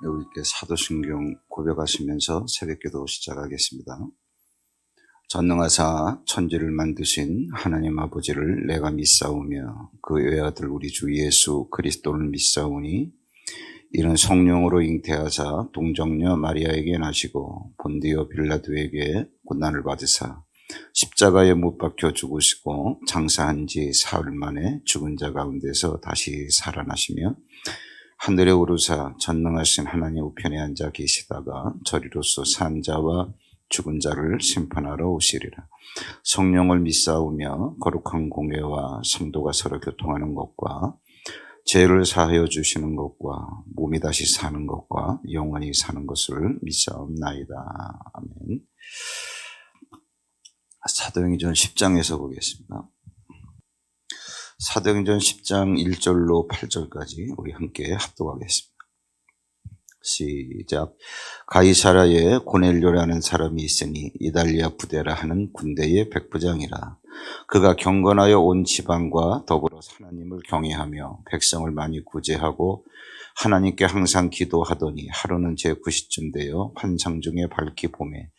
여러분께 사도신경 고백하시면서 새벽기도 시작하겠습니다. 전능하사 천지를 만드신 하나님 아버지를 내가 믿사오며 그 외아들 우리 주 예수 그리스도를 믿사오니 이는 성령으로 잉태하사 동정녀 마리아에게 나시고 본디오 빌라도에게 고난을 받으사 십자가에 못 박혀 죽으시고 장사한 지 사흘 만에 죽은 자 가운데서 다시 살아나시며 하늘에 오르사 전능하신 하나님 우편에 앉아 계시다가 저리로서 산 자와 죽은 자를 심판하러 오시리라. 성령을 믿사오며 거룩한 공예와 성도가 서로 교통하는 것과 죄를 사하여 주시는 것과 몸이 다시 사는 것과 영원히 사는 것을 믿사옵나이다. 아멘. 사도행전 10장에서 보겠습니다. 사도행전 10장 1절로 8절까지 우리 함께 합독하겠습니다. 시작. 가이사라에 고넬료라는 사람이 있으니 이달리아 부대라 하는 군대의 백부장이라. 그가 경건하여 온 지방과 더불어 하나님을 경외하며 백성을 많이 구제하고 하나님께 항상 기도하더니 하루는 제9시쯤 되어 환상 중에 밝히 보매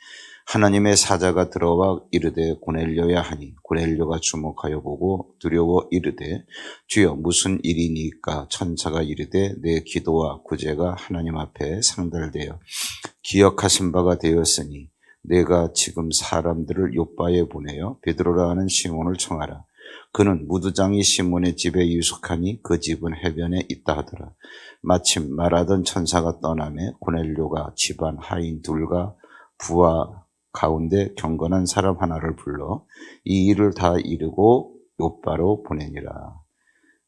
하나님의 사자가 들어와 이르되 고넬료야 하니 고넬료가 주목하여 보고 두려워 이르되 주여 무슨 일이니까? 천사가 이르되 내 기도와 구제가 하나님 앞에 상달되어 기억하신 바가 되었으니 내가 지금 사람들을 요바에 보내어 베드로라 하는 시몬을 청하라. 그는 무두장이 시몬의 집에 유숙하니 그 집은 해변에 있다 하더라. 마침 말하던 천사가 떠나매 고넬료가 집안 하인 둘과 부하 가운데 경건한 사람 하나를 불러 이 일을 다 이루고 요바로 보내니라.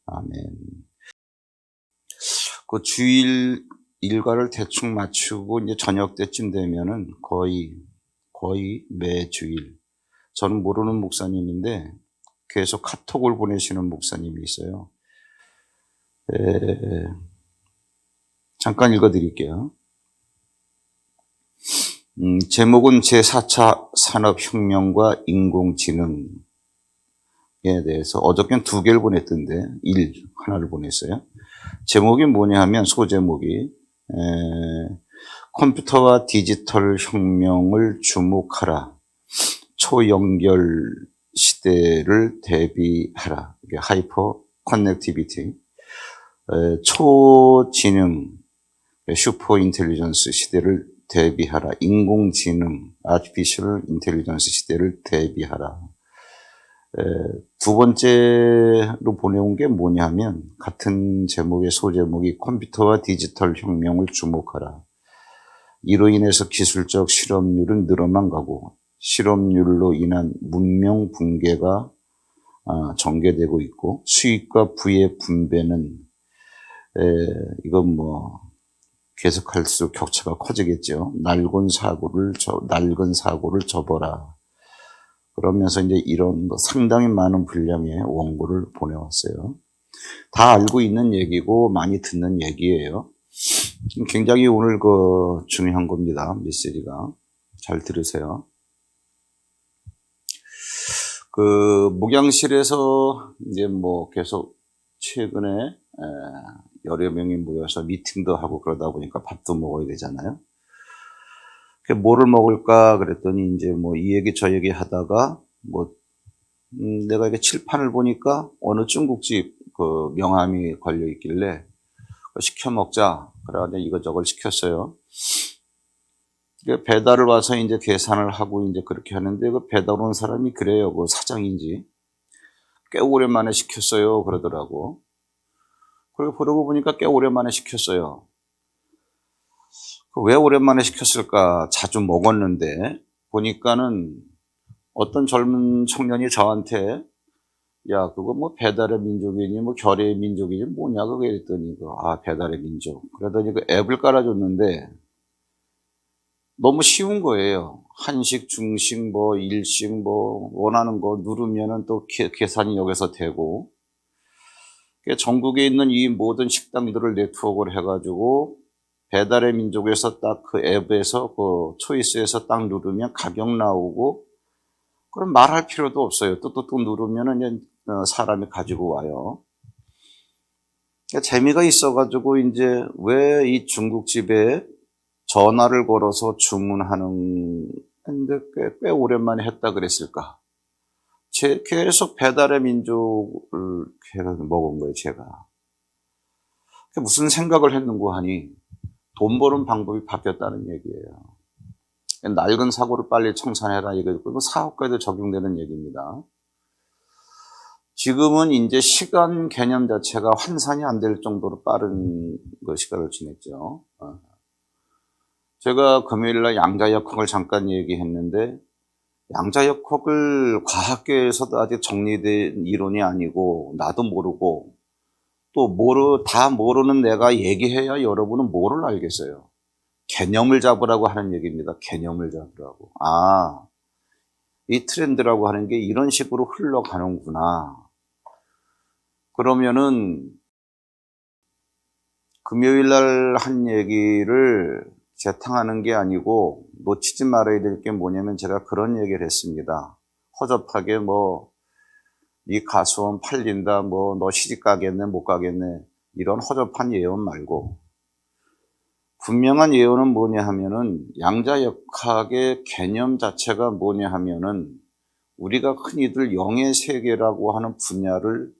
아멘. 그 주일 일과를 대충 맞추고 이제 저녁 때쯤 되면은 거의 매주일, 저는 모르는 목사님인데 계속 카톡을 보내시는 목사님이 있어요. 잠깐 읽어드릴게요. 제목은 제4차 산업혁명과 인공지능에 대해서 어저께는 2개를 보냈던데 하나를 보냈어요. 제목이 뭐냐 하면 소제목이 컴퓨터와 디지털 혁명을 주목하라. 초연결 시대를 대비하라. 이게 하이퍼 커넥티비티. 초지능 슈퍼 인텔리전스 시대를 대비하라. 인공지능, 아티피셜 인텔리전스 시대를 대비하라. 두 번째로 보내온 게 뭐냐 하면 같은 제목의 소제목이 컴퓨터와 디지털 혁명을 주목하라. 이로 인해서 기술적 실업률은 늘어만 가고 실업률로 인한 문명 붕괴가 전개되고 있고 수익과 부의 분배는 이건 계속할수록 격차가 커지겠죠. 낡은 사고를 접어라. 그러면서 이제 이런 상당히 많은 분량의 원고를 보내왔어요. 다 알고 있는 얘기고 많이 듣는 얘기예요. 굉장히 오늘 중요한 겁니다. 메시지가. 잘 들으세요. 목양실에서 이제 계속 최근에 여러 명이 모여서 미팅도 하고 그러다 보니까 밥도 먹어야 되잖아요. 뭐를 먹을까 그랬더니 이제 이 얘기 저 얘기 하다가 내가 이게 칠판을 보니까 어느 중국집 명함이 걸려 있길래 시켜 먹자. 그래가지고 이것저것 시켰어요. 배달을 와서 이제 계산을 하고 이제 그렇게 하는데 배달 온 사람이 그래요. 사장인지 꽤 오랜만에 시켰어요. 그러더라고. 그러고 보니까 꽤 오랜만에 시켰어요. 왜 오랜만에 시켰을까? 자주 먹었는데 보니까는 어떤 젊은 청년이 저한테 야 그거 배달의 민족이니 결의의 민족이니 뭐냐 그거 했더니 배달의 민족. 그러더니 앱을 깔아줬는데 너무 쉬운 거예요. 한식, 중식, 일식 원하는 거 누르면은 또 계산이 여기서 되고. 전국에 있는 이 모든 식당들을 네트워크를 해가지고 배달의 민족에서 딱 그 앱에서 초이스에서 딱 누르면 가격 나오고 그럼 말할 필요도 없어요. 뚝뚝뚝 누르면은 사람이 가지고 와요. 그러니까 재미가 있어가지고 이제 왜 이 중국집에 전화를 걸어서 주문하는 근데 꽤 오랜만에 했다 그랬을까? 계속 배달의 민족을 계속 먹은 거예요, 제가. 무슨 생각을 했는고 하니 돈 버는 방법이 바뀌었다는 얘기예요. 낡은 사고를 빨리 청산해라 이거 사업가에도 적용되는 얘기입니다. 지금은 이제 시간 개념 자체가 환산이 안 될 정도로 빠른 시간을 지냈죠. 제가 금요일날 양자역학을 잠깐 얘기했는데 양자역학을 과학계에서도 아직 정리된 이론이 아니고 나도 모르고 또 다 모르는 내가 얘기해야 여러분은 뭐를 알겠어요. 개념을 잡으라고 하는 얘기입니다. 개념을 잡으라고. 이 트렌드라고 하는 게 이런 식으로 흘러가는구나. 그러면은 금요일 날 한 얘기를 재탕하는 게 아니고 놓치지 말아야 될 게 뭐냐면 제가 그런 얘기를 했습니다. 허접하게 이 가수원 팔린다, 너 시집 가겠네, 못 가겠네, 이런 허접한 예언 말고 분명한 예언은 뭐냐 하면은 양자역학의 개념 자체가 뭐냐 하면은 우리가 흔히들 영의 세계라고 하는 분야를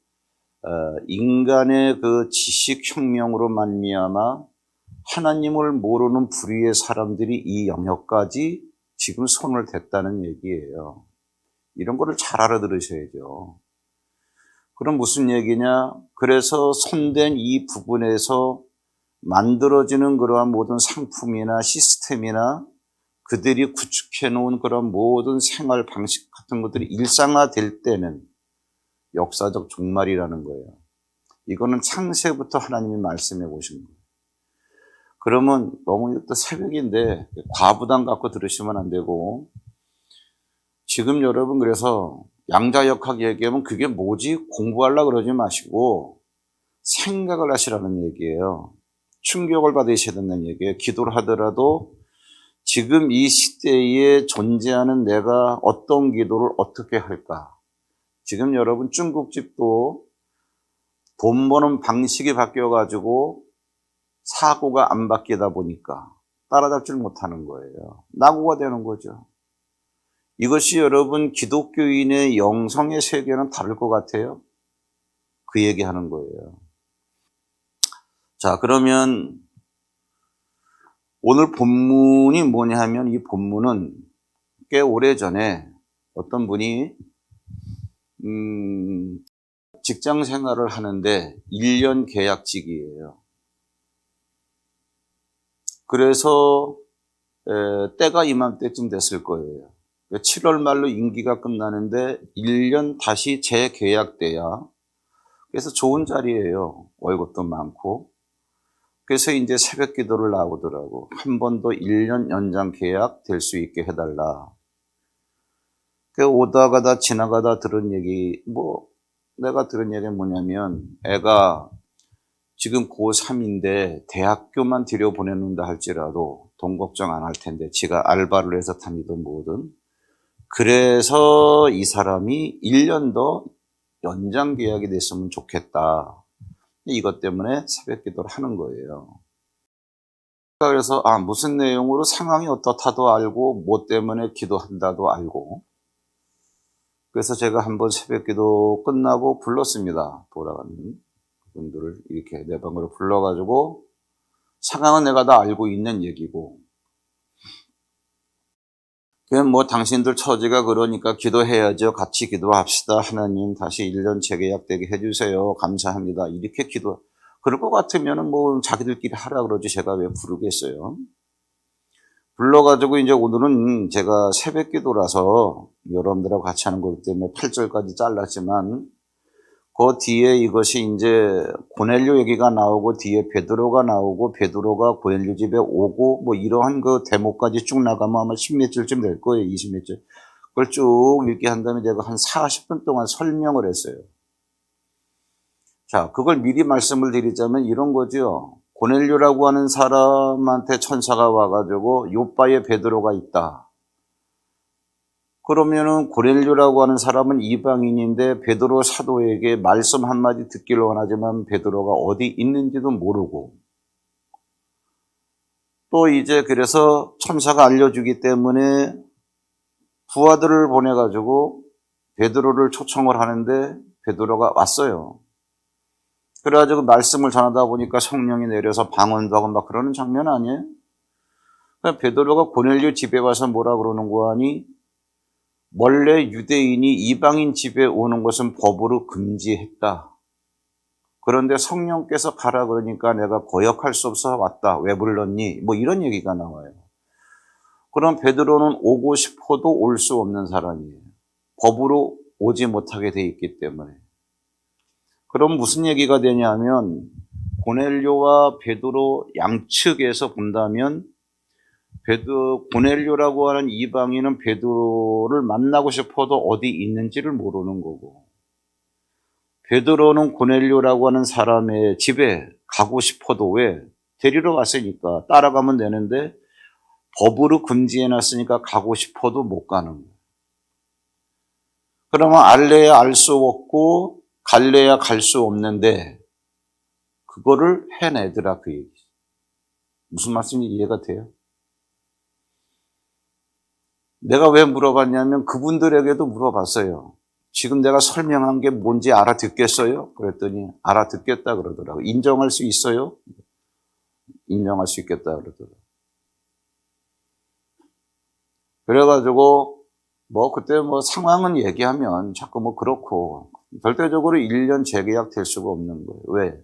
인간의 그 지식혁명으로 말미암아 하나님을 모르는 불의의 사람들이 이 영역까지 지금 손을 댔다는 얘기예요. 이런 거를 잘 알아들으셔야죠. 그럼 무슨 얘기냐? 그래서 손댄 이 부분에서 만들어지는 그러한 모든 상품이나 시스템이나 그들이 구축해 놓은 그런 모든 생활 방식 같은 것들이 일상화될 때는 역사적 종말이라는 거예요. 이거는 창세부터 하나님이 말씀해 보신 거예요. 그러면 너무 또 새벽인데 과부담 갖고 들으시면 안 되고 지금 여러분 그래서 양자역학 얘기하면 그게 뭐지? 공부하려고 그러지 마시고 생각을 하시라는 얘기예요. 충격을 받으셔야 된다는 얘기예요. 기도를 하더라도 지금 이 시대에 존재하는 내가 어떤 기도를 어떻게 할까? 지금 여러분 중국집도 돈 버는 방식이 바뀌어가지고 사고가 안 바뀌다 보니까 따라잡질 못하는 거예요. 낙오가 되는 거죠. 이것이 여러분 기독교인의 영성의 세계는 다를 것 같아요. 그 얘기하는 거예요. 자, 그러면 오늘 본문이 뭐냐 하면 이 본문은 꽤 오래전에 어떤 분이 직장 생활을 하는데 1년 계약직이에요. 그래서 때가 이맘때쯤 됐을 거예요. 7월 말로 임기가 끝나는데 1년 다시 재계약돼야 그래서 좋은 자리예요. 월급도 많고. 그래서 이제 새벽 기도를 나오더라고. 한 번 더 1년 연장 계약 될 수 있게 해달라. 오다가다 지나가다 들은 얘기, 내가 들은 얘기는 뭐냐면 애가 지금 고3인데 대학교만 들여보내는다 할지라도 돈 걱정 안 할 텐데 지가 알바를 해서 다니든 뭐든 그래서 이 사람이 1년 더 연장 계약이 됐으면 좋겠다. 이것 때문에 새벽 기도를 하는 거예요. 그래서 무슨 내용으로 상황이 어떻다도 알고 뭐 때문에 기도한다도 알고 그래서 제가 한번 새벽 기도 끝나고 불렀습니다. 돌아가는 분들을 이렇게 내 방으로 불러가지고 상황은 내가 다 알고 있는 얘기고 그냥 당신들 처지가 그러니까 기도해야죠. 같이 기도합시다. 하나님 다시 1년 재계약되게 해주세요. 감사합니다. 이렇게 그럴 것 같으면 자기들끼리 하라 그러지 제가 왜 부르겠어요. 불러가지고 이제 오늘은 제가 새벽 기도라서 여러분들하고 같이 하는 거기 때문에 8절까지 잘랐지만 그 뒤에 이것이 이제 고넬료 얘기가 나오고 뒤에 베드로가 나오고 베드로가 고넬료 집에 오고 이러한 그 대목까지 쭉 나가면 아마 10몇 절쯤 될 거예요. 20몇 절. 그걸 쭉 읽게 한 다음에 제가 한 40분 동안 설명을 했어요. 자, 그걸 미리 말씀을 드리자면 이런 거죠. 고넬료라고 하는 사람한테 천사가 와가지고 요바에 베드로가 있다. 그러면은 고넬료라고 하는 사람은 이방인인데 베드로 사도에게 말씀 한마디 듣기를 원하지만 베드로가 어디 있는지도 모르고, 또 이제 그래서 천사가 알려주기 때문에 부하들을 보내가지고 베드로를 초청을 하는데 베드로가 왔어요. 그래가지고 말씀을 전하다 보니까 성령이 내려서 방언도 하고 막 그러는 장면 아니에요? 그러니까 베드로가 고넬료 집에 와서 뭐라 그러는 거 아니? 원래 유대인이 이방인 집에 오는 것은 법으로 금지했다. 그런데 성령께서 가라 그러니까 내가 거역할 수 없어 왔다. 왜 불렀니? 뭐 이런 얘기가 나와요. 그럼 베드로는 오고 싶어도 올 수 없는 사람이에요. 법으로 오지 못하게 돼 있기 때문에. 그럼 무슨 얘기가 되냐면 고넬료와 베드로 양측에서 본다면 고넬료라고 하는 이방인은 베드로를 만나고 싶어도 어디 있는지를 모르는 거고, 베드로는 고넬료라고 하는 사람의 집에 가고 싶어도 왜? 데리러 왔으니까 따라가면 되는데 법으로 금지해놨으니까 가고 싶어도 못 가는 거예요. 그러면 알래야 알 수 없고 갈래야 갈 수 없는데 그거를 해내더라 그 얘기. 무슨 말씀인지 이해가 돼요? 내가 왜 물어봤냐면 그분들에게도 물어봤어요. 지금 내가 설명한 게 뭔지 알아듣겠어요? 그랬더니 알아듣겠다 그러더라고요. 인정할 수 있어요? 인정할 수 있겠다 그러더라고요. 그래가지고 그때 상황은 얘기하면 자꾸 그렇고 절대적으로 1년 재계약 될 수가 없는 거예요. 왜?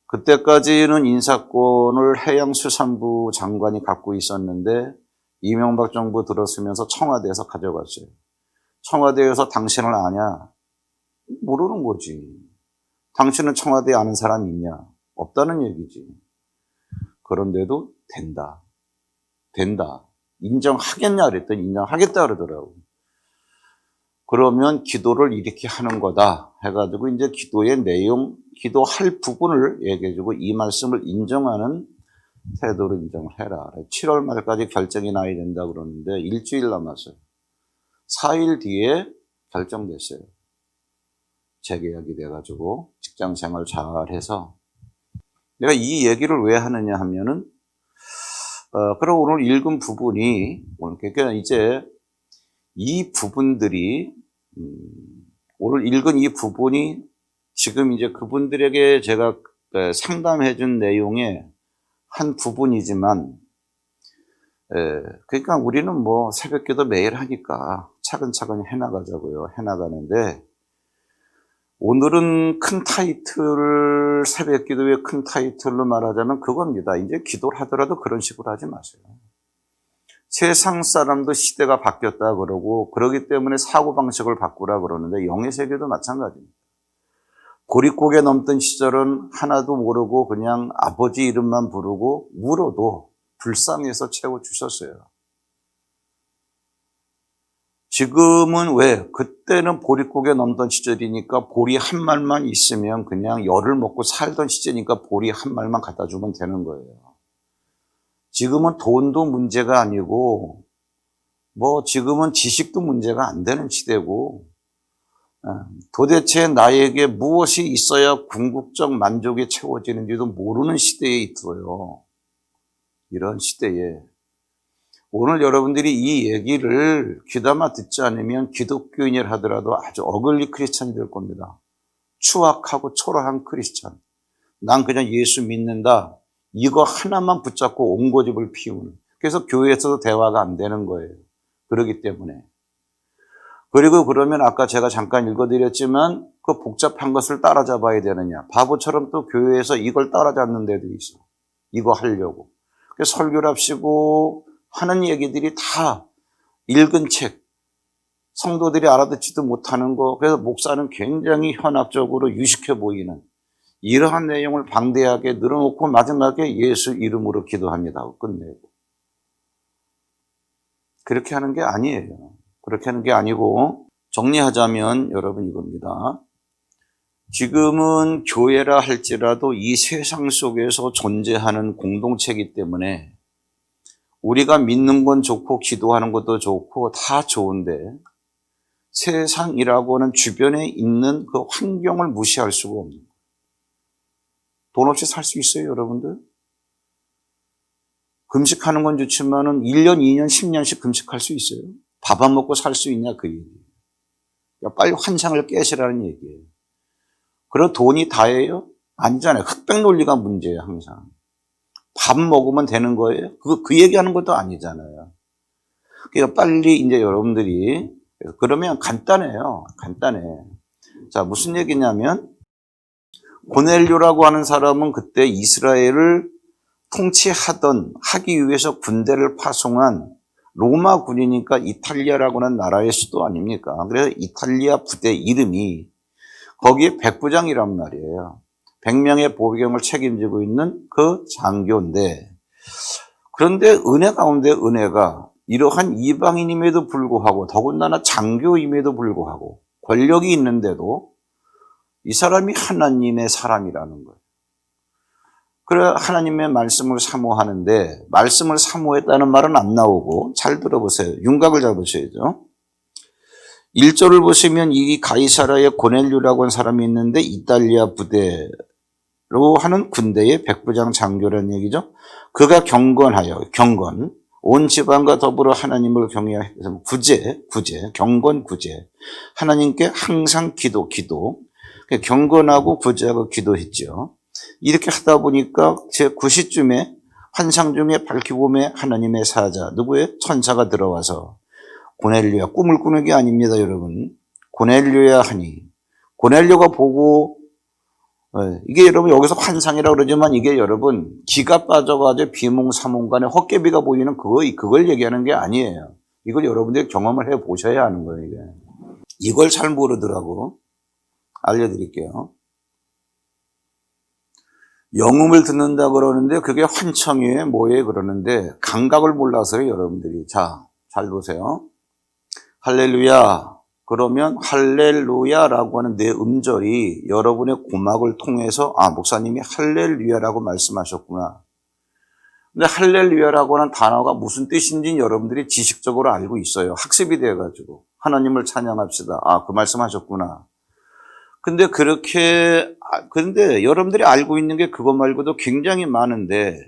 그때까지는 인사권을 해양수산부 장관이 갖고 있었는데 이명박 정부 들어서면서 청와대에서 가져갔어요. 청와대에서 당신을 아냐? 모르는 거지. 당신은 청와대에 아는 사람이 있냐? 없다는 얘기지. 그런데도 된다. 인정하겠냐 그랬더니 인정하겠다 그러더라고. 그러면 기도를 이렇게 하는 거다 해가지고 이제 기도의 내용, 기도할 부분을 얘기해주고 이 말씀을 인정하는 태도로 인정을 해라. 7월 말까지 결정이 나야 된다 그러는데 일주일 남았어요. 4일 뒤에 결정됐어요. 재계약이 돼가지고 직장 생활 잘해서. 내가 이 얘기를 왜 하느냐 하면은 그럼 오늘 읽은 부분이 그러니까 이제 이 부분들이 오늘 읽은 이 부분이 지금 이제 그분들에게 제가 상담해 준 내용의 한 부분이지만, 그러니까 우리는 새벽기도 매일 하니까 차근차근 해나가자고요. 해나가는데 오늘은 큰 타이틀을, 새벽기도의 큰 타이틀로 말하자면 그겁니다. 이제 기도를 하더라도 그런 식으로 하지 마세요. 세상 사람도 시대가 바뀌었다 그러고 그러기 때문에 사고방식을 바꾸라 그러는데 영의 세계도 마찬가지입니다. 고립고개 넘던 시절은 하나도 모르고 그냥 아버지 이름만 부르고 울어도 불쌍해서 채워주셨어요. 지금은 왜? 그때는 보릿고개 넘던 시절이니까 보리 한 말만 있으면 그냥 열을 먹고 살던 시절이니까 보리 한 말만 갖다 주면 되는 거예요. 지금은 돈도 문제가 아니고 지금은 지식도 문제가 안 되는 시대고, 도대체 나에게 무엇이 있어야 궁극적 만족이 채워지는지도 모르는 시대에 있어요. 이런 시대에 오늘 여러분들이 이 얘기를 귀담아 듣지 않으면 기독교인이라 하더라도 아주 어글리 크리스찬이 될 겁니다. 추악하고 초라한 크리스찬. 난 그냥 예수 믿는다. 이거 하나만 붙잡고 온 고집을 피우는. 그래서 교회에서도 대화가 안 되는 거예요. 그렇기 때문에. 그리고 그러면 아까 제가 잠깐 읽어드렸지만 그 복잡한 것을 따라잡아야 되느냐. 바보처럼 또 교회에서 이걸 따라잡는 데도 있어. 이거 하려고. 그래서 설교를 합시고 하는 얘기들이 다 읽은 책, 성도들이 알아듣지도 못하는 거. 그래서 목사는 굉장히 현학적으로 유식해 보이는 이러한 내용을 방대하게 늘어놓고 마지막에 예수 이름으로 기도합니다 하고 끝내고. 그렇게 하는 게 아니에요. 그렇게 하는 게 아니고, 정리하자면 여러분 이겁니다. 지금은 교회라 할지라도 이 세상 속에서 존재하는 공동체이기 때문에 우리가 믿는 건 좋고 기도하는 것도 좋고 다 좋은데 세상이라고 하는 주변에 있는 그 환경을 무시할 수가 없는 거예요. 돈 없이 살 수 있어요, 여러분들? 금식하는 건 좋지만은 1년, 2년, 10년씩 금식할 수 있어요? 밥 안 먹고 살 수 있냐, 그 얘기예요. 그러니까 빨리 환상을 깨시라는 얘기예요. 그럼 돈이 다예요? 아니잖아요. 흑백 논리가 문제예요, 항상. 밥 먹으면 되는 거예요? 그 얘기하는 것도 아니잖아요. 그러니까 빨리 이제 여러분들이, 그러면 간단해요. 간단해. 자, 무슨 얘기냐면, 고넬료라고 하는 사람은 그때 이스라엘을 하기 위해서 군대를 파송한 로마 군이니까 이탈리아라고 하는 나라의 수도 아닙니까? 그래서 이탈리아 부대 이름이 거기에 백부장이란 말이에요. 100명의 보병을 책임지고 있는 그 장교인데, 그런데 은혜 가운데 은혜가 이러한 이방인임에도 불구하고 더군다나 장교임에도 불구하고 권력이 있는데도 이 사람이 하나님의 사람이라는 거예요. 그래 하나님의 말씀을 사모하는데 말씀을 사모했다는 말은 안 나오고 잘 들어보세요. 윤곽을 잡으셔야죠. 1절을 보시면 이 가이사라의 고넬료라고 하는 사람이 있는데 이탈리아 부대로 하는 군대의 백부장 장교라는 얘기죠. 그가 경건, 온 지방과 더불어 하나님을 경외하여 경건 구제. 하나님께 항상 기도. 경건하고 구제하고 기도했죠. 이렇게 하다 보니까 제 9시쯤에 환상 중에 밝히봄에 하나님의 사자, 누구의 천사가 들어와서 고넬료야, 꿈을 꾸는 게 아닙니다, 여러분. 고넬료야 하니, 고넬료가 보고, 이게 여러분 여기서 환상이라고 그러지만 이게 여러분 기가 빠져가지고 비몽사몽간에 헛개비가 보이는 그걸 얘기하는 게 아니에요. 이걸 여러분들이 경험을 해 보셔야 하는 거예요, 이게. 이걸 잘 모르더라고. 알려드릴게요. 영음을 듣는다 그러는데 그게 환청이에요, 뭐예요 그러는데 감각을 몰라서요, 여러분들이. 자, 잘 보세요. 할렐루야. 그러면 할렐루야라고 하는 내 음절이 여러분의 고막을 통해서 목사님이 할렐루야라고 말씀하셨구나. 근데 할렐루야라고 하는 단어가 무슨 뜻인지 여러분들이 지식적으로 알고 있어요. 학습이 돼가지고 하나님을 찬양합시다. 그 말씀하셨구나. 근데 여러분들이 알고 있는 게 그것 말고도 굉장히 많은데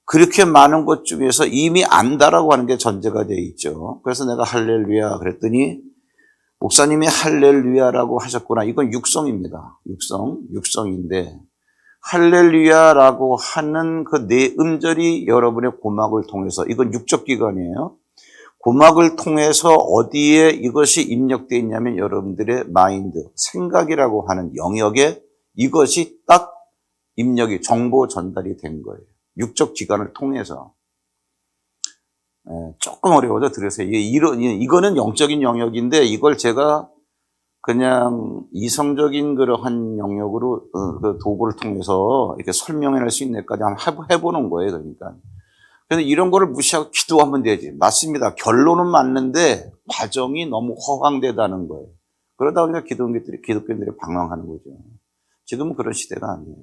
그렇게 많은 것 중에서 이미 안다라고 하는 게 전제가 되어 있죠. 그래서 내가 할렐루야 그랬더니 목사님이 할렐루야라고 하셨구나. 이건 육성입니다. 육성인데 할렐루야라고 하는 그 네 음절이 여러분의 고막을 통해서, 이건 육적 기관이에요. 고막을 통해서 어디에 이것이 입력되어 있냐면 여러분들의 마인드, 생각이라고 하는 영역에 이것이 딱 입력이, 정보 전달이 된 거예요. 육적 기관을 통해서. 조금 어려워서 들으세요. 이거는 영적인 영역인데 이걸 제가 그냥 이성적인 그러한 영역으로 그 도구를 통해서 이렇게 설명할 수 있는 데까지 한번 해보는 거예요. 그러니까. 그래서 이런 거를 무시하고 기도하면 되지. 맞습니다. 결론은 맞는데 과정이 너무 허황되다는 거예요. 그러다 보니까 기독교인들이 방황하는 거죠. 지금은 그런 시대가 아니에요.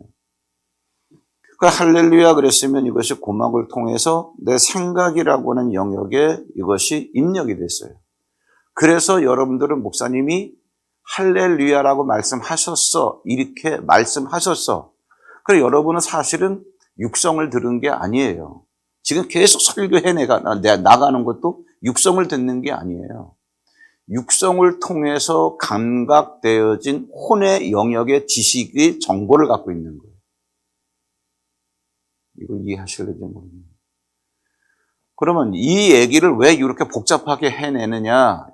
그러니까 할렐루야 그랬으면 이것이 고막을 통해서 내 생각이라고 하는 영역에 이것이 입력이 됐어요. 그래서 여러분들은 목사님이 할렐루야라고 말씀하셨어. 이렇게 말씀하셨어. 그래서 여러분은 사실은 육성을 들은 게 아니에요. 지금 계속 설교해 나가는 것도 육성을 듣는 게 아니에요. 육성을 통해서 감각되어진 혼의 영역의 지식의 정보를 갖고 있는 거예요. 이걸 이해하실는지 모르겠네요. 그러면 이 얘기를 왜 이렇게 복잡하게 해내느냐?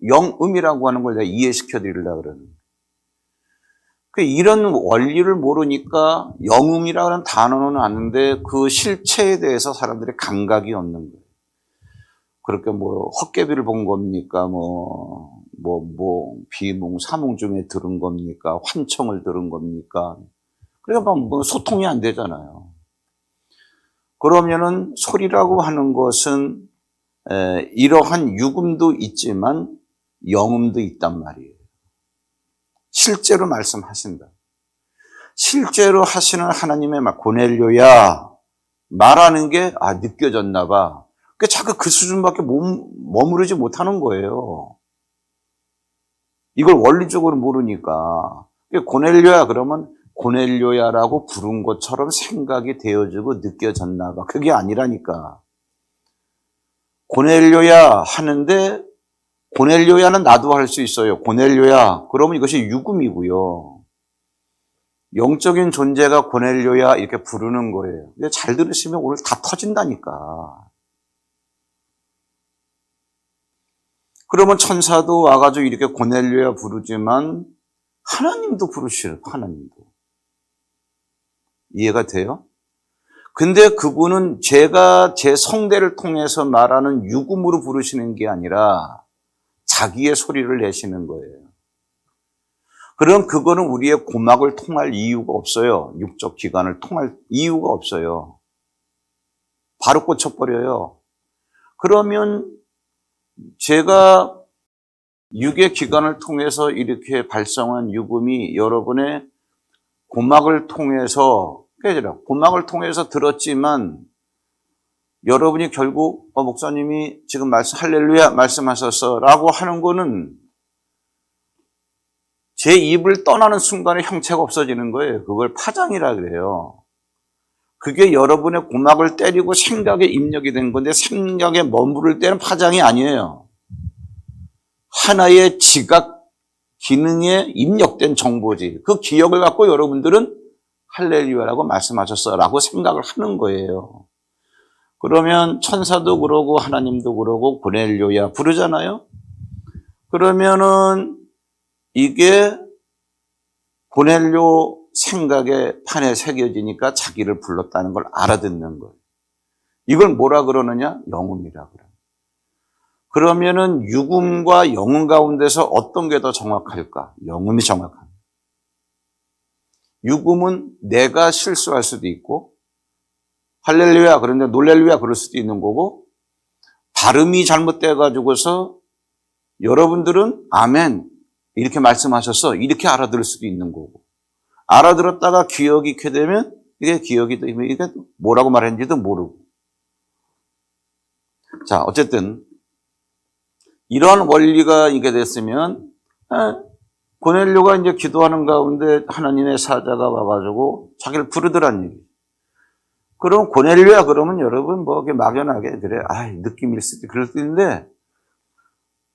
영음이라고 하는 걸 내가 이해시켜 드리려고 그러는 거예요. 이런 원리를 모르니까 영음이라고 하는 단어는 아는데 그 실체에 대해서 사람들이 감각이 없는 거예요. 그렇게 헛개비를 본 겁니까? 비몽사몽 중에 들은 겁니까? 환청을 들은 겁니까? 그러니까 소통이 안 되잖아요. 그러면은 소리라고 하는 것은 이러한 육음도 있지만 영음도 있단 말이에요. 실제로 말씀하신다. 실제로 하시는 하나님의 말, 고넬료야, 말하는 게 느껴졌나 봐. 그러니까 자꾸 그 수준밖에 머무르지 못하는 거예요. 이걸 원리적으로 모르니까. 고넬료야 그러면 고넬료야라고 부른 것처럼 생각이 되어지고 느껴졌나 봐. 그게 아니라니까. 고넬료야 하는데 고넬료야는 나도 할 수 있어요. 고넬료야 그러면 이것이 유금이고요. 영적인 존재가 고넬료야 이렇게 부르는 거예요. 근데 잘 들으시면 오늘 다 터진다니까. 그러면 천사도 와가지고 이렇게 고넬료야 부르지만 하나님도 부르시요. 하나님도. 이해가 돼요? 근데 그분은 제가 제 성대를 통해서 말하는 유금으로 부르시는 게 아니라 자기의 소리를 내시는 거예요. 그럼 그거는 우리의 고막을 통할 이유가 없어요. 육적 기관을 통할 이유가 없어요. 바로 꽂혀버려요. 그러면 제가 육의 기관을 통해서 이렇게 발성한 유금이 여러분의 고막을 통해서 고막을 통해서 들었지만 여러분이 결국 목사님이 지금 할렐루야 말씀하셨어 라고 하는 거는 제 입을 떠나는 순간에 형체가 없어지는 거예요. 그걸 파장이라 그래요. 그게 여러분의 고막을 때리고 생각에 입력이 된 건데 생각에 머무를 때는 파장이 아니에요. 하나의 지각 기능에 입력된 정보지. 그 기억을 갖고 여러분들은 할렐루야라고 말씀하셨어라고 생각을 하는 거예요. 그러면 천사도 그러고 하나님도 그러고 고넬료야 부르잖아요. 그러면은 이게 고넬료 생각의 판에 새겨지니까 자기를 불렀다는 걸 알아듣는 거예요. 이걸 뭐라 그러느냐? 영음이라 그래요. 그러면은 유금과 영음 가운데서 어떤 게 더 정확할까? 영음이 정확합니다. 유금은 내가 실수할 수도 있고 할렐루야 그런데 놀렐루야 그럴 수도 있는 거고 발음이 잘못돼가지고서 여러분들은 아멘 이렇게 말씀하셔서 이렇게 알아들을 수도 있는 거고 알아들었다가 기억이 있게 되면 이게 기억이 되면 이게 뭐라고 말했는지도 모르고 자 어쨌든 이러한 원리가 이게 됐으면 고넬료가 이제 기도하는 가운데 하나님의 사자가 와가지고 자기를 부르더란 얘기. 그럼 고넬료야 그러면 여러분 뭐 막연하게 그래 느낌일 수도 그럴 수 있는데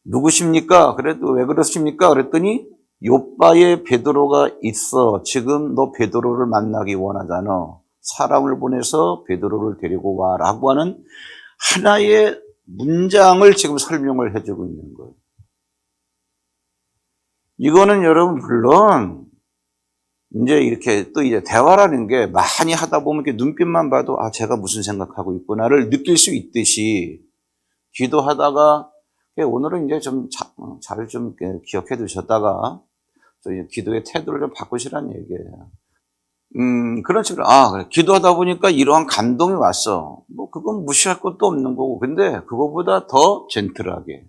누구십니까? 그래도 왜 그러십니까? 그랬더니 요바에 베드로가 있어. 지금 너 베드로를 만나기 원하잖아. 사람을 보내서 베드로를 데리고 와라고 하는 하나의 문장을 지금 설명을 해주고 있는 거예요. 이거는 여러분 물론 이제 이렇게 또 이제 대화라는 게 많이 하다 보면 이렇게 눈빛만 봐도 제가 무슨 생각하고 있구나를 느낄 수 있듯이 기도하다가 오늘은 이제 좀 잘 좀 기억해 두셨다가 기도의 태도를 좀 바꾸시라는 얘기예요. 그런 식으로 그래. 기도하다 보니까 이러한 감동이 왔어. 뭐 그건 무시할 것도 없는 거고. 근데 그거보다 더 젠틀하게,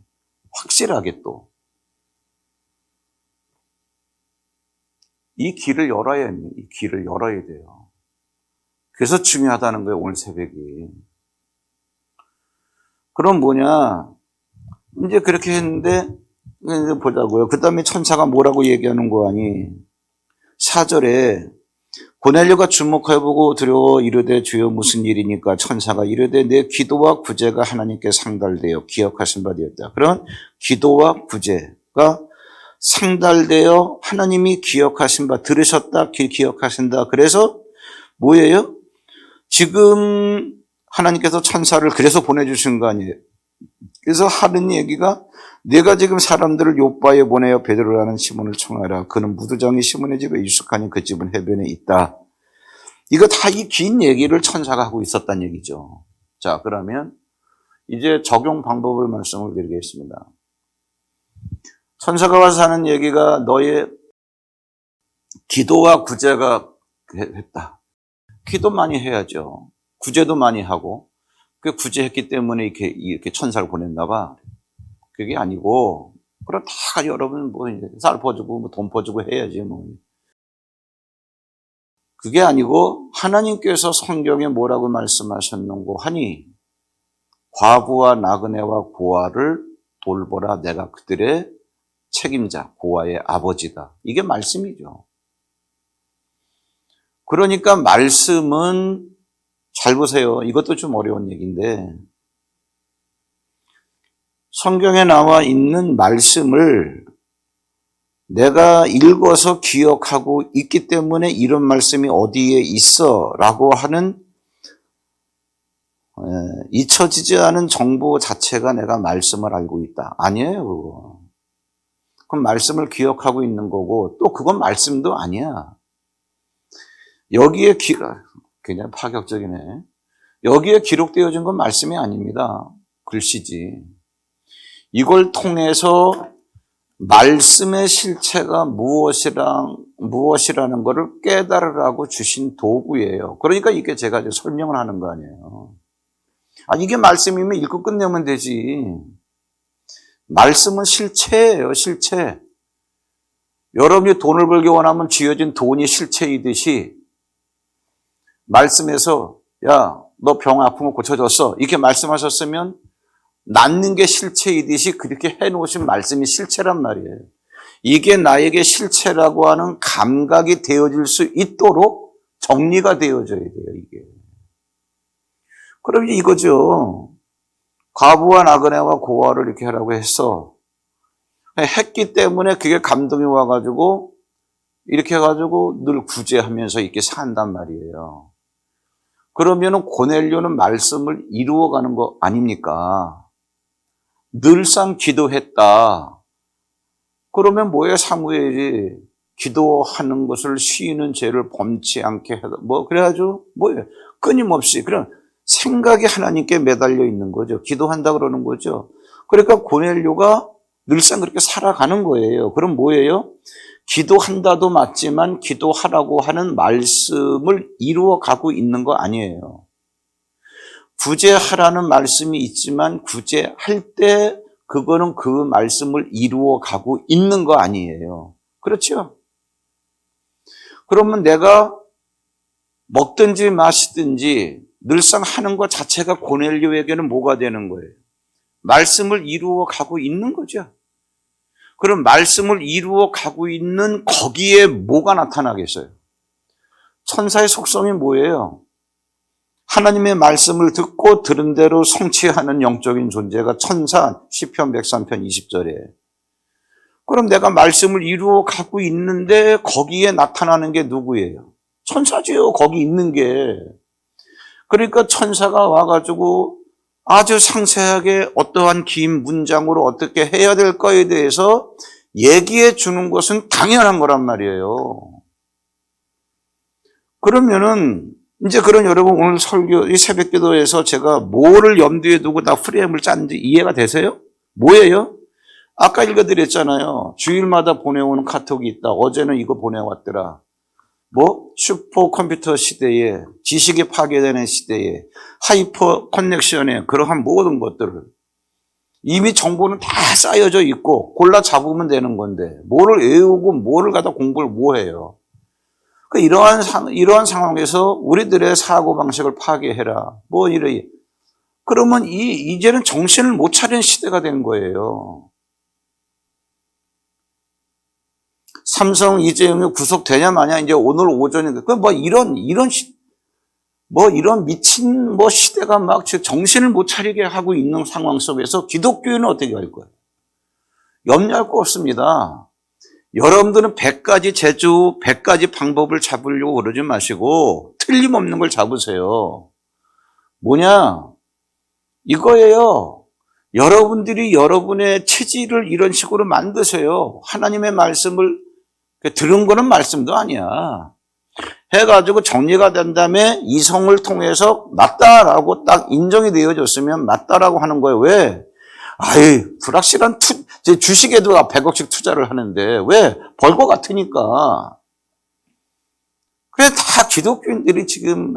확실하게 또 이 길을 열어야 합니다. 이 길을 열어야 돼요. 그래서 중요하다는 거예요. 오늘 새벽이. 그럼 뭐냐? 이제 그렇게 했는데 이제 보자고요. 그 다음에 천사가 뭐라고 얘기하는 거 아니? 4절에 고넬료가 주목하여 보고 두려워 이르되 주여 무슨 일이니까 천사가 이르되 내 기도와 구제가 하나님께 상달되어 기억하신 바 되었다. 그런 기도와 구제가 상달되어 하나님이 기억하신 바 들으셨다 기억하신다. 그래서 뭐예요? 지금 하나님께서 천사를 그래서 보내주신 거 아니에요. 그래서 하는 얘기가 내가 지금 사람들을 요바에 보내어 베드로라는 시몬을 청하라. 그는 무두장이 시몬의 집에 유숙하니 그 집은 해변에 있다. 이거 다 이 긴 얘기를 천사가 하고 있었다는 얘기죠. 자, 그러면 이제 적용 방법을 말씀을 드리겠습니다. 천사가 와서 하는 얘기가 너의 기도와 구제가 했다. 기도 많이 해야죠. 구제도 많이 하고 그 구제했기 때문에 이렇게 천사를 보냈나 봐. 그게 아니고 그럼 다 여러분 뭐 쌀 퍼주고 뭐 돈 퍼주고 해야지 뭐. 그게 아니고 하나님께서 성경에 뭐라고 말씀하셨는고 하니 과부와 나그네와 고아를 돌보라. 내가 그들의 책임자, 고아의 아버지다. 이게 말씀이죠. 그러니까 말씀은 잘 보세요. 이것도 좀 어려운 얘기인데 성경에 나와 있는 말씀을 내가 읽어서 기억하고 있기 때문에 이런 말씀이 어디에 있어 라고 하는 잊혀지지 않은 정보 자체가 내가 말씀을 알고 있다. 아니에요, 그거. 그럼 말씀을 기억하고 있는 거고 또 그건 말씀도 아니야. 여기에 굉장히 파격적이네. 여기에 기록되어진 건 말씀이 아닙니다. 글씨지. 이걸 통해서 말씀의 실체가 무엇이라는 것을 깨달으라고 주신 도구예요. 그러니까 이게 제가 이제 설명을 하는 거 아니에요. 이게 말씀이면 읽고 끝내면 되지. 말씀은 실체예요, 실체. 여러분이 돈을 벌기 원하면 쥐어진 돈이 실체이듯이 말씀에서 야, 너 병 아프면 고쳐졌어. 이렇게 말씀하셨으면 낫는 게 실체이듯이 그렇게 해놓으신 말씀이 실체란 말이에요. 이게 나에게 실체라고 하는 감각이 되어질 수 있도록 정리가 되어져야 돼요, 이게. 그럼 이거죠. 과부와 나그네와 고아를 이렇게 하라고 했어. 했기 때문에 그게 감동이 와가지고 이렇게 해가지고 늘 구제하면서 이렇게 산단 말이에요. 그러면은 고넬료는 말씀을 이루어가는 거 아닙니까? 늘상 기도했다. 그러면 뭐예요? 사무엘이 기도하는 것을 쉬는 죄를 범치 않게 하다. 그래가지고 뭐예요? 끊임없이 그냥 생각이 하나님께 매달려 있는 거죠. 기도한다 그러는 거죠. 그러니까 고넬료가 늘상 그렇게 살아가는 거예요. 그럼 뭐예요? 기도한다도 맞지만 기도하라고 하는 말씀을 이루어 가고 있는 거 아니에요. 구제하라는 말씀이 있지만 구제할 때 그거는 그 말씀을 이루어 가고 있는 거 아니에요. 그렇죠? 그러면 내가 먹든지 마시든지 늘상 하는 것 자체가 고넬료에게는 뭐가 되는 거예요? 말씀을 이루어 가고 있는 거죠. 그럼 말씀을 이루어 가고 있는 거기에 뭐가 나타나겠어요? 천사의 속성이 뭐예요? 하나님의 말씀을 듣고 들은 대로 성취하는 영적인 존재가 천사, 시편 103편 20절에. 그럼 내가 말씀을 이루어 가고 있는데 거기에 나타나는 게 누구예요? 천사지요. 거기 있는 게. 그러니까 천사가 와가지고 아주 상세하게 어떠한 긴 문장으로 어떻게 해야 될 거에 대해서 얘기해 주는 것은 당연한 거란 말이에요. 그러면은 이제 그런 여러분 오늘 설교 이 새벽 기도에서 제가 뭐를 염두에 두고 다 프레임을 짰는지 이해가 되세요? 뭐예요? 아까 읽어드렸잖아요. 주일마다 보내오는 카톡이 있다. 어제는 이거 보내왔더라. 슈퍼컴퓨터 시대에 지식이 파괴되는 시대에 하이퍼 커넥션에 그러한 모든 것들을 이미 정보는 다 쌓여져 있고 골라 잡으면 되는 건데 뭐를 외우고 뭐를 갖다 공부를 뭐 해요. 이러한 상황에서 우리들의 사고방식을 파괴해라. 그러면 이제는 정신을 못 차리는 시대가 된 거예요. 삼성 이재용이 구속되냐 마냐 이제 오늘 오전에 이런 미친 시대가 막 정신을 못 차리게 하고 있는 상황 속에서 기독교인은 어떻게 할 거예요? 염려할 거 없습니다. 여러분들은 100가지 재주, 100가지 방법을 잡으려고 그러지 마시고 틀림없는 걸 잡으세요. 뭐냐? 이거예요. 여러분들이 여러분의 체질을 이런 식으로 만드세요. 하나님의 말씀을 들은 거는 말씀도 아니야. 해가지고 정리가 된 다음에 이성을 통해서 맞다라고 딱 인정이 되어졌으면 맞다라고 하는 거예요. 왜? 불확실한 주식에도 100억씩 투자를 하는데 왜? 벌 것 같으니까. 그래, 다 기독교인들이 지금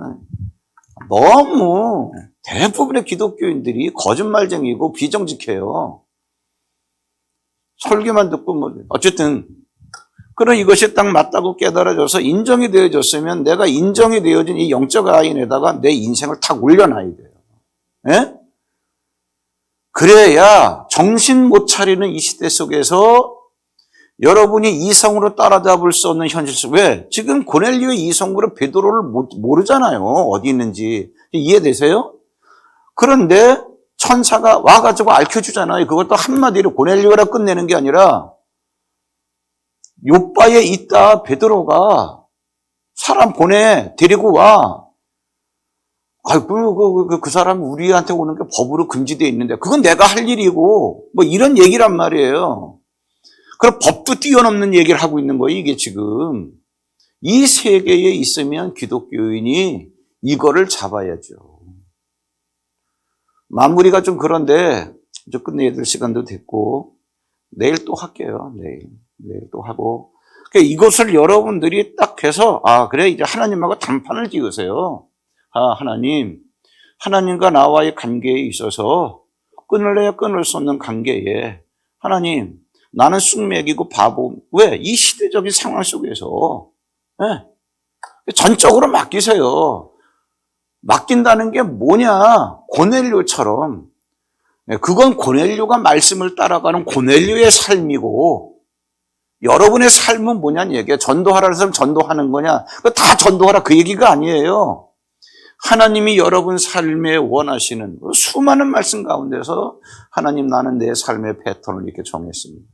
너무 대부분의 기독교인들이 거짓말쟁이고 비정직해요. 설교만 듣고 어쨌든 그럼 이것이 딱 맞다고 깨달아져서 인정이 되어졌으면 내가 인정이 되어진 이 영적 아인에다가 내 인생을 탁 올려놔야 돼요. 예? 그래야 정신 못 차리는 이 시대 속에서 여러분이 이성으로 따라잡을 수 없는 현실 속, 왜? 지금 고넬료의 이성으로 베드로를 모르잖아요. 어디 있는지. 이해되세요? 그런데 천사가 와가지고 알려주잖아요. 그것도 한마디로 고넬료라 끝내는 게 아니라 요바에 있다 베드로가 사람 보내 데리고 와. 그 사람 우리한테 오는 게 법으로 금지되어 있는데 그건 내가 할 일이고 뭐 이런 얘기란 말이에요. 그럼 법도 뛰어넘는 얘기를 하고 있는 거예요. 이게 지금 이 세계에 있으면 기독교인이 이거를 잡아야죠. 마무리가 좀 그런데 이제 끝내야 될 시간도 됐고 내일 또 할게요. 내일 또 하고 그러니까 이것을 여러분들이 딱 해서 그래 이제 하나님하고 단판을 지으세요. 하나님과 나와의 관계에 있어서 끊을래야 끊을 수 없는 관계에 하나님 나는 쑥맥이고 바보. 왜? 이 시대적인 상황 속에서 전적으로 맡기세요. 맡긴다는 게 뭐냐? 고넬료처럼 그건 고넬료가 말씀을 따라가는 고넬료의 삶이고 여러분의 삶은 뭐냐는 얘기야. 전도하라는 사람 전도하는 거냐? 다 전도하라 그 얘기가 아니에요. 하나님이 여러분 삶에 원하시는 수많은 말씀 가운데서 하나님 나는 내 삶의 패턴을 이렇게 정했습니다.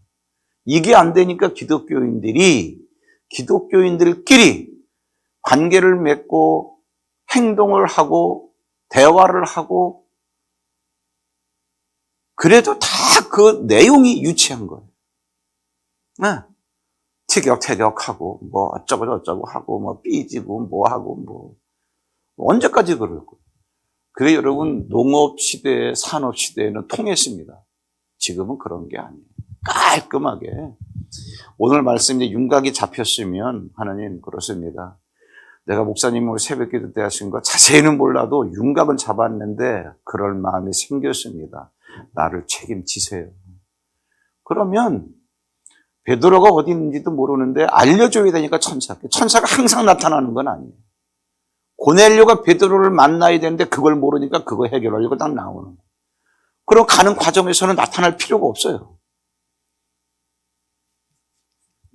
이게 안 되니까 기독교인들끼리 관계를 맺고 행동을 하고 대화를 하고 그래도 다 그 내용이 유치한 거예요. 티격태격하고 뭐 어쩌고 하고 뭐 삐지고 뭐 하고 뭐 언제까지 그럴 거예요. 그래 여러분 농업 시대, 산업 시대에는 통했습니다. 지금은 그런 게 아니에요. 깔끔하게 오늘 말씀에 윤곽이 잡혔으면 하나님 그렇습니다. 내가 목사님으로 새벽 기도 때 하신 거 자세히는 몰라도 윤곽은 잡았는데 그럴 마음이 생겼습니다. 나를 책임지세요. 그러면 베드로가 어디 있는지도 모르는데 알려줘야 되니까 천사가 항상 나타나는 건 아니에요. 고넬료가 베드로를 만나야 되는데 그걸 모르니까 그거 해결하려고 딱 나오는 거예요. 그럼 가는 과정에서는 나타날 필요가 없어요.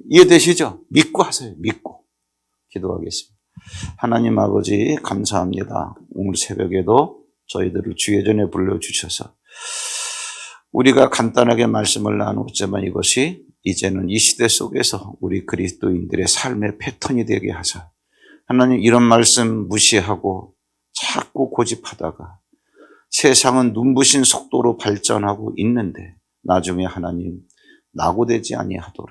이해되시죠? 믿고 하세요. 믿고. 기도하겠습니다. 하나님 아버지 감사합니다. 오늘 새벽에도 저희들을 주의 전에 불러주셔서 우리가 간단하게 말씀을 나누었지만 이것이 이제는 이 시대 속에서 우리 그리스도인들의 삶의 패턴이 되게 하사 하나님 이런 말씀 무시하고 자꾸 고집하다가 세상은 눈부신 속도로 발전하고 있는데 나중에 하나님 낙오되지 아니하도록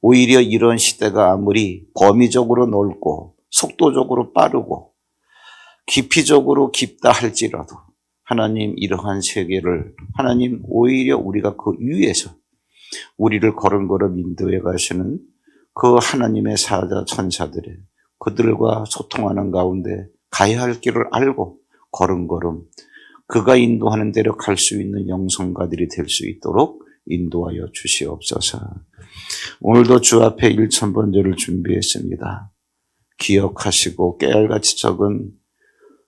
오히려 이런 시대가 아무리 범위적으로 넓고 속도적으로 빠르고 깊이적으로 깊다 할지라도 하나님 이러한 세계를 하나님 오히려 우리가 그 위에서 우리를 걸음걸음 인도해 가시는 그 하나님의 사자 천사들의 그들과 소통하는 가운데 가야 할 길을 알고 걸음걸음 그가 인도하는 대로 갈 수 있는 영성가들이 될 수 있도록 인도하여 주시옵소서. 오늘도 주 앞에 1000번제를 준비했습니다. 기억하시고 깨알같이 적은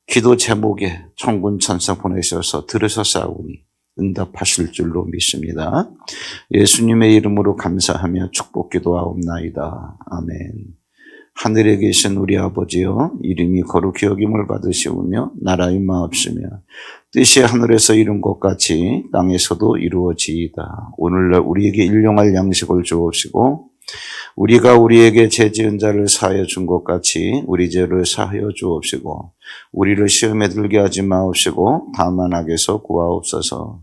기도 제목에 천군 천사 보내셔서 들으셨사오니 응답하실 줄로 믿습니다. 예수님의 이름으로 감사하며 축복 기도하옵나이다. 아멘. 하늘에 계신 우리 아버지여 이름이 거룩히 여김을 받으시오며 나라의 마옵시며 뜻이 하늘에서 이룬 것 같이 땅에서도 이루어지이다. 오늘날 우리에게 일용할 양식을 주옵시고 우리가 우리에게 죄 지은 자를 사하여 준 것 같이 우리 죄를 사하여 주옵시고 우리를 시험에 들게 하지 마옵시고 다만 악에서 구하옵소서.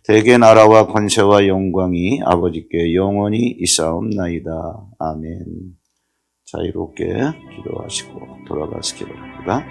대개 나라와 권세와 영광이 아버지께 영원히 있사옵나이다. 아멘. 자유롭게 기도하시고 돌아가시기 바랍니다.